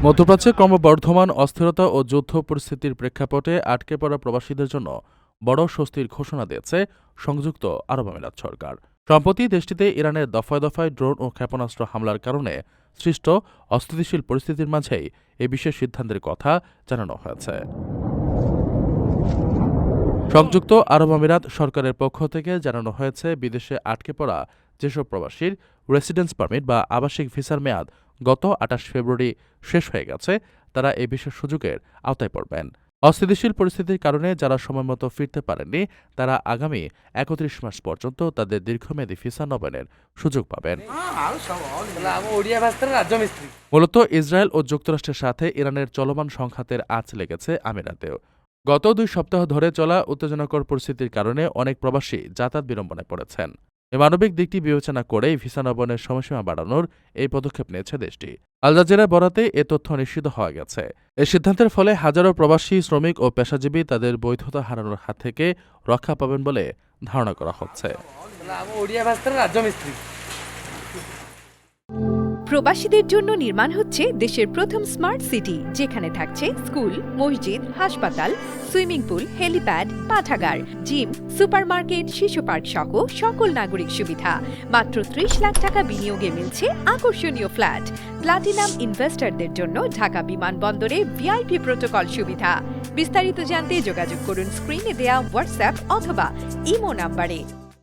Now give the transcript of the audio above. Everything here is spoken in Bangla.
মধ্যপ্রাচ্যে ক্রমবর্ধমান অস্থিরতা ও যুদ্ধ পরিস্থিতির প্রেক্ষাপটে আটকে পড়া প্রবাসীদের জন্য বড় স্বস্তির ঘোষণা দিয়েছে সংযুক্ত আরব আমিরাত সরকার। সম্প্রতি দেশটিতে ইরানের দফায় দফায় ড্রোন ও ক্ষেপণাস্ত্র হামলার কারণে সৃষ্ট অস্থিতিশীল পরিস্থিতির মাঝেই এ বিশেষ সিদ্ধান্তের কথা জানানো হয়েছে। সংযুক্ত আরব আমিরাত সরকারের পক্ষ থেকে জানানো হয়েছে, বিদেশে আটকে পড়া যেসব প্রবাসীর রেসিডেন্স পারমিট বা আবাসিক ভিসার মেয়াদ গত ২৮ ফেব্রুয়ারি শেষ হয়ে গেছে, তারা এই বিশেষ সুযোগের আওতায় পড়বেন। অস্থিতিশীল পরিস্থিতির কারণে যারা সময়মতো ফিরতে পারেননি, তারা আগামী ৩১ মাস পর্যন্ত তাদের দীর্ঘমেয়াদী ভিসা নবায়নের সুযোগ পাবেন। মূলত ইসরায়েল ও যুক্তরাষ্ট্রের সাথে ইরানের চলমান সংঘাতের আঁচ লেগেছে আমিরাতেও। গত ২ সপ্তাহ ধরে চলা উত্তেজনাকর পরিস্থিতির কারণে অনেক প্রবাসী যাতায়াত বিড়ম্বনায় পড়েছেন। এ মানবিক দিকটি বিবেচনা করেই ভিসা নবায়নের সময়সীমা বাড়ানোর এই পদক্ষেপ নিয়েছে দেশটি। আল জাজিরার বরাতে এ তথ্য নিশ্চিত হওয়া গেছে। এ সিদ্ধান্তের ফলে হাজারো প্রবাসী শ্রমিক ও পেশাজীবী তাদের বৈধতা হারানোর হাত থেকে রক্ষা পাবেন বলে ধারণা করা হচ্ছে। প্রবাসীদের জন্য নির্মাণ হচ্ছে দেশের প্রথম স্মার্ট সিটি, যেখানে থাকছে স্কুল, মসজিদ, হাসপাতাল, সুইমিং পুল, হেলিপ্যাড, পাঠাগার, জিম, সুপারমার্কেট, শিশু পার্ক সহ সকল নাগরিক সুবিধা। মাত্র ৩০ লাখ টাকা বিনিয়োগে মিলছে আকর্ষণীয় ফ্ল্যাট। প্লাটিনাম ইনভেস্টরদের জন্য ঢাকা বিমানবন্দরে ভিআইপি প্রোটোকল সুবিধা। বিস্তারিত জানতে যোগাযোগ করুন স্ক্রিনে দেয়া হোয়াটসঅ্যাপ অথবা ইমো নাম্বারে।